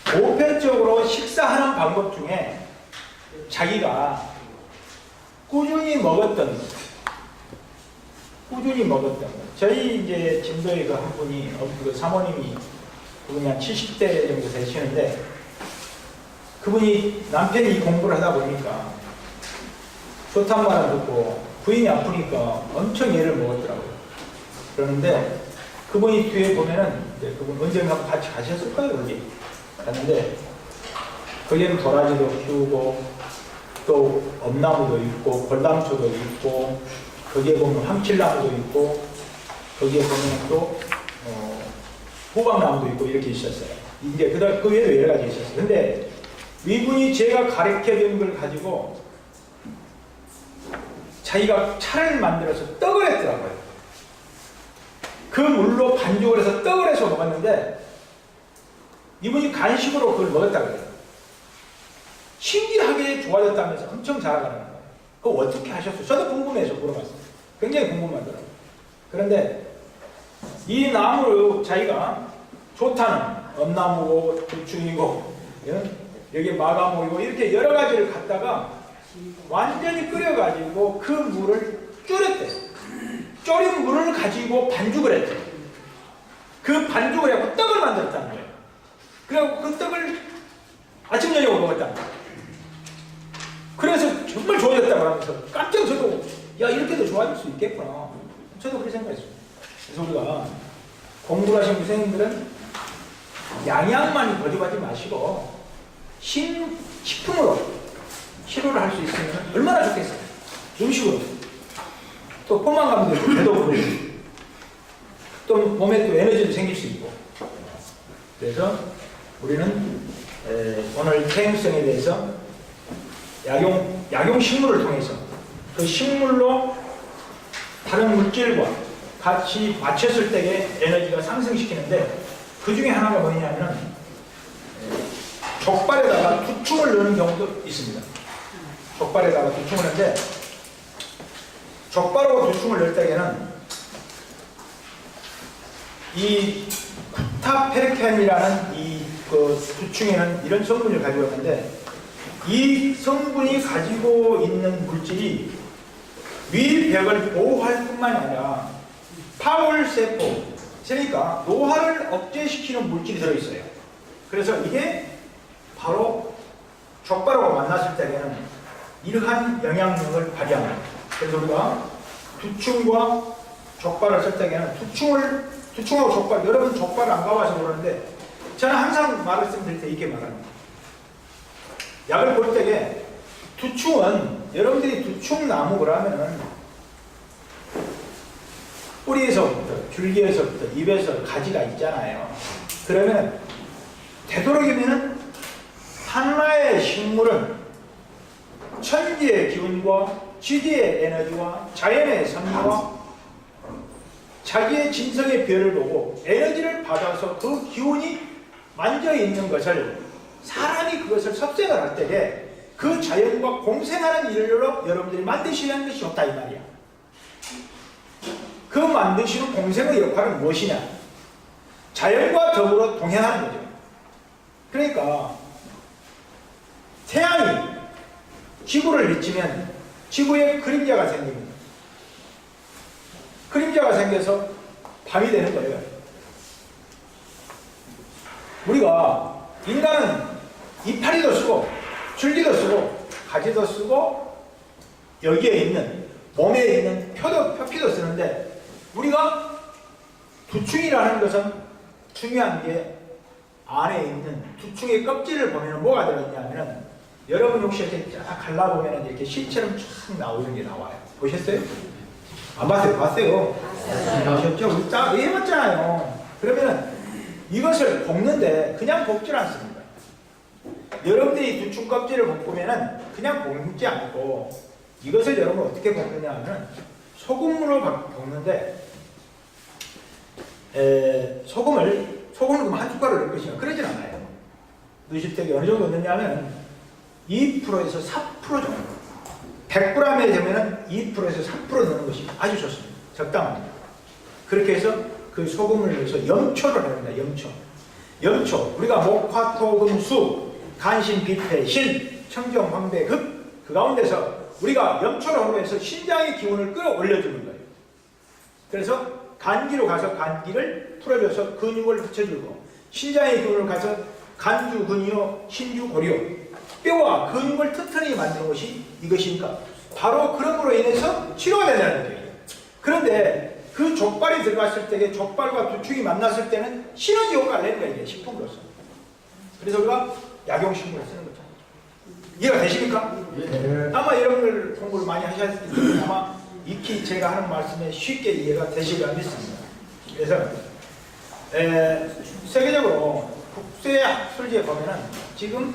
보편적으로 식사하는 방법 중에 자기가 꾸준히 먹었던 거. 저희 이제 진도에 그 한 분이, 그 사모님이 그분이 한 70대 정도 되시는데, 그분이 남편이 이 공부를 하다 보니까 좋단 말을 듣고 부인이 아프니까 엄청 애를 먹었더라고요. 그러는데 그분이 뒤에 보면은 이제 그분 언젠가 같이 가셨을 거예요. 여기 갔는데 거기에는 도라지도 키우고 또 엄나무도 있고 벌당초도 있고 거기에 보면 황칠나무도 있고 거기에 보면 또 호박나무도 있고 이렇게 있었어요. 이제 그 외에도 여러 가지 있었어요. 근데 이분이 제가 가르쳐준 걸 가지고 자기가 차를 만들어서 떡을 했더라고요. 그 물로 반죽을 해서 떡을 해서 먹었는데 이분이 간식으로 그걸 먹었다고 해요. 신기하게 좋아졌다면서 엄청 자라가는 거예요. 그거 어떻게 하셨어요? 저도 궁금해서 물어봤어요. 굉장히 궁금하더라고요. 그런데 이 나무를 자기가 좋다는 엄나무고 두충이고 여기 마가모이고 이렇게 여러 가지를 갖다가 완전히 끓여가지고 그 물을 졸였대요. 졸인 물을 가지고 반죽을 했대요. 그 반죽을 해서 떡을 만들었다는 거예요. 그래서 그 떡을 아침 저녁으로 먹었다는 거예요. 그래서 정말 좋아졌다고 하면서 깜짝 저도 야 이렇게도 좋아질 수 있겠구나. 저도 그렇게 생각했어요. 그래서 우리가 공부를 하신 선생님들은 양양만 거듭하지 마시고 식품으로 치료를 할 수 있으면 얼마나 좋겠어요. 음식으로. 또 포만감도 있고 배도 부르고 또 몸에 또 에너지도 생길 수 있고. 그래서 우리는 오늘 퇴행성에 대해서 약용식물을 통해서 그 식물로 다른 물질과 같이 맞췄을 때의 에너지가 상승시키는데 그 중에 하나가 뭐냐면 족발에다가 두충을 넣는 경우도 있습니다. 족발에다가 두충을 넣는데 족발하고 두충을 넣을 때에는 이 쿠타페르켄이라는 그 두충에는 이런 성분을 가지고 있는데 이 성분이 가지고 있는 물질이 위벽을 보호할 뿐만이 아니라 파울세포, 그러니까 노화를 억제시키는 물질이 들어있어요. 그래서 이게 바로 족발하고 만났을 때에는 이러한 영향력을 발휘합니다. 그래서 우리가 두충과 족발을 쓸 때에는 두충하고 족발, 여러분 족발 안 가봐서 그러는데 저는 항상 말씀드릴 때 이렇게 말합니다. 약을 볼 때에 두충은 여러분들이 두충나무 그러면은 뿌리에서부터 줄기에서부터 잎에서 가지가 있잖아요. 그러면 되도록이면은 하나의 식물은 천지의 기운과 지지의 에너지와 자연의 섭리와 자기의 진성의 별을 보고 에너지를 받아서 그 기운이 만져 있는 것을 사람이 그것을 섭생을 할 때에 그 자연과 공생하는 일로 여러분들이 만드시는 것이 좋다 이 말이야. 그 만드시는 공생의 역할은 무엇이냐? 자연과 더불어 동행하는 거죠. 그러니까 태양이 지구를 비치면 지구에 그림자가 생깁니다. 그림자가 생겨서 밤이 되는 거예요. 우리가 인간은 이파리도 쓰고 줄기도 쓰고 가지도 쓰고 여기에 있는 몸에 있는 표피도 쓰는데 우리가 두충이라는 것은 중요한 게 안에 있는 두충의 껍질을 보면 뭐가 들어있냐면 여러분 혹시 이렇게 쫙 갈라보면 이렇게 실처럼 쫙 나오는 게 나와요. 보셨어요? 안 봤어요? 봤어요? 보셨죠? 우리 딱 해봤잖아요. 그러면 이것을 볶는데 그냥 볶질 않습니다. 여러분들이 두충 껍질을 볶으면 그냥 볶지 않고 이것을 여러분 어떻게 볶느냐 하면 소금으로 볶는데 소금을 한 숟가락 넣을 것이냐 그러진 않아요. 넣으실 때 어느 정도 넣느냐면 2%에서 4% 정도 100g에 되면 2%에서 3% 넣는 것이 아주 좋습니다. 적당합니다. 그렇게 해서 그 소금을 넣어서 염초를 합니다. 염초. 염초, 우리가 목화토금수, 간신비패, 신, 청정, 황배, 급, 그 가운데서 우리가 염초를 함으로해서 신장의 기운을 끌어올려주는 거예요. 그래서 간기로 가서 간기를 풀어줘서 근육을 붙여주고, 신장의 기운을 가서 간주, 근이요, 신주, 고리요, 뼈와 근육을 튼튼히 만드는 것이 이것이니까 바로 그럼으로 인해서 치료가 된다는 거예요. 그런데 그 족발이 들어갔을 때, 족발과 두축이 만났을 때는 시너지 효과를 내는 거예요, 이게 식품으로서. 그래서 우리가 약용식품을 쓰는 거죠. 이해가 되십니까? 예. 아마 여러분들 공부를 많이 하셨을 텐데 아마 익히 제가 하는 말씀에 쉽게 이해가 되시리라 믿습니다. 그래서 세계적으로 국제학술지에 보면은 지금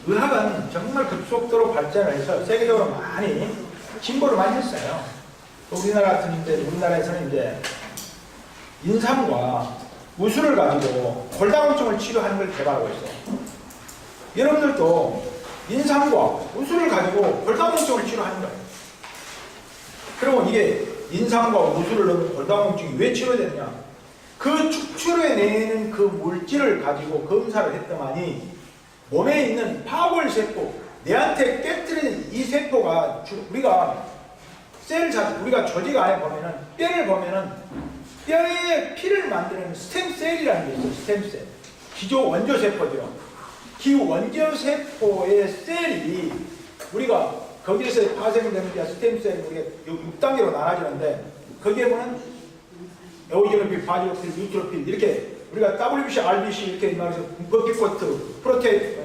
의학은 정말 급속도로 발전을 해서 세계적으로 많이 진보를 많이 했어요. 우리나라 우리나라에서는 이제 인삼과 우수를 가지고 골다공증을 치료하는 걸 개발하고 있어요. 여러분들도 인삼과 우수를 가지고 골다공증을 치료하는 거예요. 그러면 이게 인삼과 우수를 넣으면 골다공증이 왜 치료되느냐? 그 축출해내는 그 물질을 가지고 검사를 했더니 몸에 있는 파골세포, 내한테 깨뜨리는 이 세포가 우리가 우리가 조직 안에 보면은 뼈를 보면은 뼈에 피를 만드는 스템셀이라는 게 있어요. 스템셀. 기조 원조세포죠. 기 원조세포의 셀이 우리가 거기에서 파생되는 게 스템셀이 우리가 6단계로 나눠지는데 거기에 보면 에오지노필, 바지오필, 뉴트로필 이렇게 우리가 WBC, RBC 이렇게 말해서 버피코트, 프로테인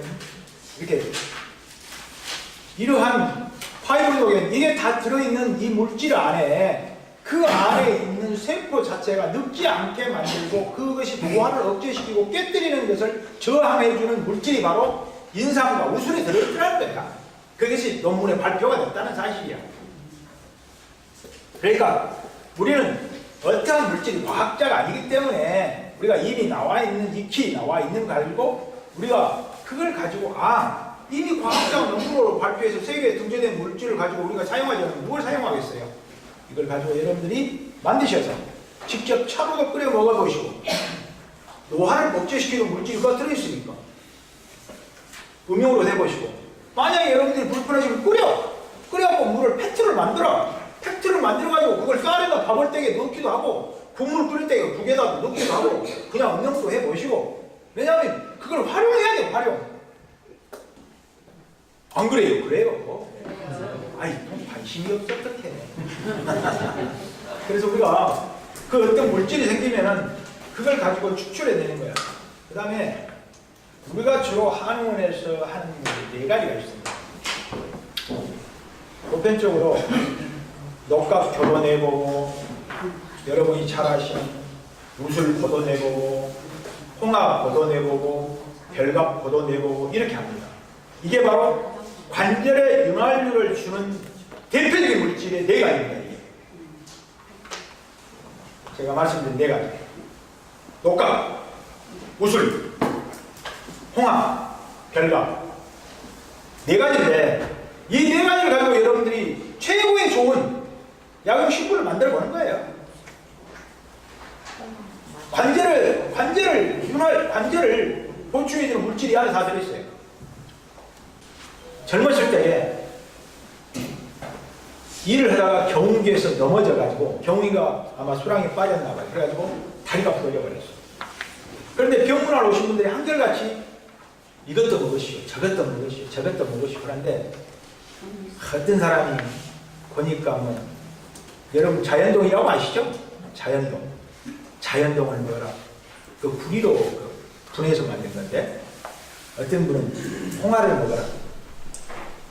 이렇게 이러한 파이브로겐 이게 다 들어있는 이 물질 안에 그 안에 있는 세포 자체가 늙지 않게 만들고 그것이 노화를 억제시키고 깨뜨리는 것을 저항해주는 물질이 바로 인삼과 우술이 들어있다는 거야. 그것이 논문에 발표가 됐다는 사실이야. 그러니까 우리는 어떠한 물질이 과학자가 아니기 때문에 우리가 이미 나와 있는 익히 나와 있는 거 가지고 우리가 그걸 가지고 이미 과학자가 논문으로 발표해서 세계에 등재된 물질을 가지고 우리가 사용하자면 무엇을 사용하겠어요? 이걸 가지고 여러분들이 만드셔서 직접 차로도 끓여 먹어보시고 노화를 억제시키는 물질이 누가 들어있으니까 음용으로 해보시고 만약에 여러분들이 불편하시면 끓여갖고 물을 팩트를 만들어가지고 그걸 쌀에다 밥을때에 넣기도 하고 국물 끓일 때 국에다 넣기도 하고 그냥 음용도 해보시고 왜냐하면 그걸 활용해야 돼요. 활용. 안 그래요? 그래요. 아이, 관심이 없어, 어떡해. 그래서 우리가 그 어떤 물질이 생기면은 그걸 가지고 추출해내는 거야. 그 다음에 우리가 주로 한의원에서 하는 네 가지가 있습니다. 보편적으로 녹각 걷어내보고, 여러분이 잘 아시는 우술 걷어내보고, 홍합 걷어내보고, 별갑 걷어내보고 이렇게 합니다. 이게 바로 관절에 윤활유를 주는 대표적인 물질의 네 가지입니다. 이게. 제가 말씀드린 네 가지. 녹각, 우술, 홍합, 별갑. 네 가지인데 이 네 가지를 가지고 여러분들이 최고의 좋은 약용식품을 만들어 보는 거예요. 관절을 보충해주는 물질이 안에 다 들어있어요. 젊었을 때에 일을 하다가 경운기에서 넘어져가지고 경운기가 아마 수랑에 빠졌나봐요. 그래가지고 다리가 부러져버렸어. 그런데 병문안 오신 분들이 한결같이 이것도 먹으시오, 저것도 먹으시오, 저것도 먹으시오. 그런데 어떤 사람이 보니까 여러분 자연동이라고 아시죠? 자연동을 먹어라. 그 구리로 분해서 만든 건데 어떤 분은 홍화를 먹어라.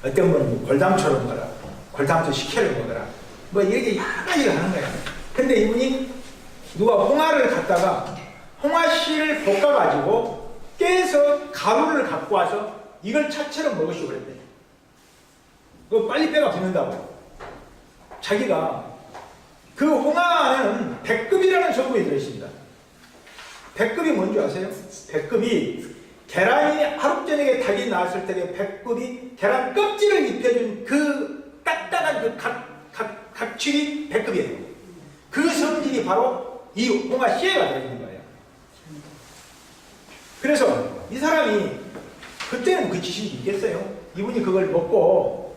어떤 분은 골담초를 먹어라. 골담초 식혜를 먹어라. 이렇게 여러 가지를 하는 거야. 근데 이분이 누가 홍화를 갖다가 홍화씨를 볶아가지고 깨서 가루를 갖고 와서 이걸 차처럼 먹으시고 그랬대. 그거 빨리 뼈가 붙는다고. 자기가 그 홍화 안에는 백급이라는 성분이 들어있습니다. 백급이 뭔지 아세요? 백급이 계란이 하루 저녁에 닭이 나왔을 때 백급이 계란 껍질을 입혀준 그 딱딱한 그 각질이 백급이에요. 그 성질이 바로 이 홍화 씨에가 들어있는 거예요. 그래서 이 사람이 그때는 그 지식이 있겠어요? 이분이 그걸 먹고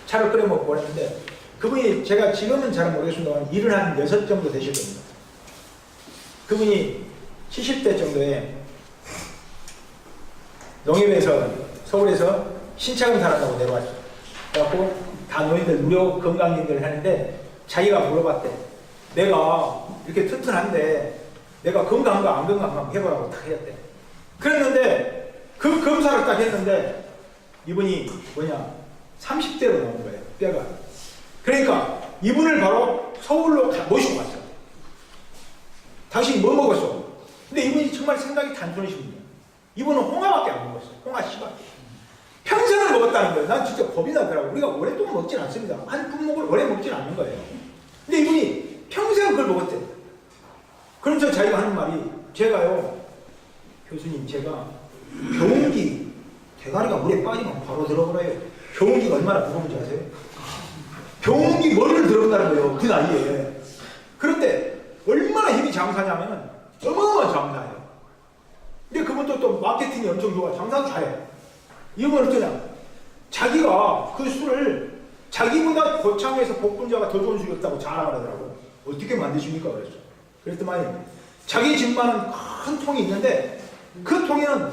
차를 끓여 먹고 했는데 그분이 제가 지금은 잘 모르겠습니다만 일을 한 6 정도 되실 겁니다. 그분이 70대 정도에 농협에서 서울에서 신체검사 한다고 내려왔어요. 그래갖고 다 노인들 무료 건강검진을 하는데 자기가 물어봤대. 내가 이렇게 튼튼한데 내가 건강한가 안 건강한가 한번 해보라고 딱 했대. 그랬는데 그 검사를 딱 했는데 이분이 30대로 나온 거예요. 뼈가. 그러니까 이분을 바로 서울로 모시고 갔어요. 당신이 뭐 먹었어? 근데 이분이 정말 생각이 단순하신 분이에요. 이분은 홍화밖에 안 먹었어요. 홍화 씨밖에. 평생을 먹었다는 거예요. 난 진짜 겁이 나더라고요. 우리가 오랫동안 먹진 않습니다. 한 품목을 오래 먹진 않는 거예요. 근데 이분이 평생 그걸 먹었대요. 그러면서 자기가 하는 말이 제가요, 교수님 제가 병원기 대가리가 물에 빠지면 바로 들어버려요. 병원기가 얼마나 무거운지 아세요? 병원기 머리를 들어본다는 거예요. 그 나이에. 그런데 얼마나 힘이 장사냐면 어마어마한 장사예요. 근데 그분도 또 마케팅이 엄청 좋아. 장사도 잘해요. 이분은 그냥 자기가 그 술을 자기보다 고창에서 복분자가 더 좋은 술이 없다고 자랑을 하더라고. 어떻게 만드십니까? 그랬죠. 그랬더니 자기 집만은 큰 통이 있는데 그 통에는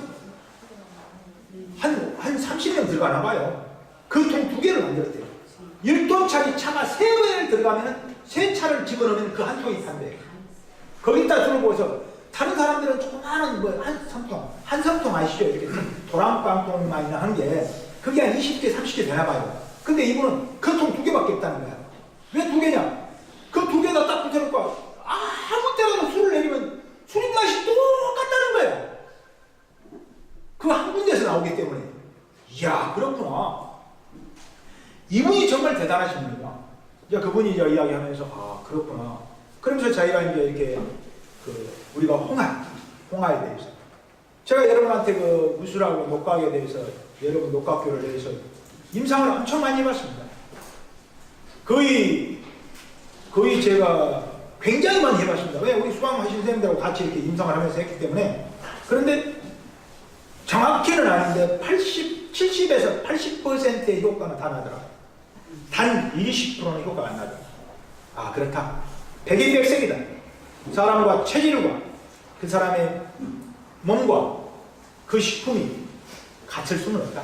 한 30년 들어가나 봐요. 그 통 2개를 만들었대요. 1톤짜리 차가 3배를 들어가면 3차를 집어넣으면 그 한 통이 탄대요. 거기다 술을 부어서 다른 사람들은 조그마한 한 섬통 아시죠? 이렇게 도랑깡통만 있는 한 게 그게 한 20개, 30개 되나 봐요. 근데 이분은 그 통 2개밖에 없다는 거야. 왜 2개냐? 그 2개다 딱 붙여놓고 아무 때라도 술을 내리면 술 맛이 똑같다는 거예요. 그 한 군데서 나오기 때문에. 이야, 그렇구나. 이분이 정말 대단하신 분이다. 이제 그분이 이제 이야기하면서 그렇구나. 그러면서 자기가 이제 이렇게 우리가 홍화에 대해서 제가 여러분한테 그 무술하고 녹각에 대해서 여러분 녹각교를 대해서 임상을 엄청 많이 해봤습니다. 거의 제가 굉장히 많이 해봤습니다. 왜? 우리 수강하신 선생님들하고 같이 이렇게 임상을 하면서 했기 때문에. 그런데 정확히는 아닌데 70에서 80%의 효과는 다 나더라. 단 20%는 효과가 안 나더라. 그렇다. 백인백색이다. 사람과 체질과 그 사람의 몸과 그 식품이 같을 수는 없다.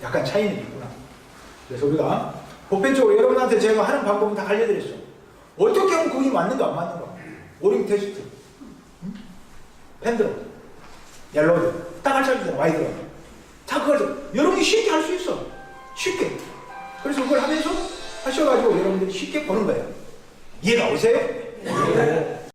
약간 차이는 있구나. 그래서 우리가 보편적으로 여러분한테 제가 하는 방법은 다 알려드렸어. 어떻게 하면 그게 맞는가 안 맞는가. 오링 테스트, 펜드로, 옐로드 딱 알려주잖아. 와이드로. 다 그걸 여러분이 쉽게 할 수 있어. 쉽게. 그래서 그걸 하면서 하셔가지고 여러분들이 쉽게 보는 거예요. 이해가 오세요? 네.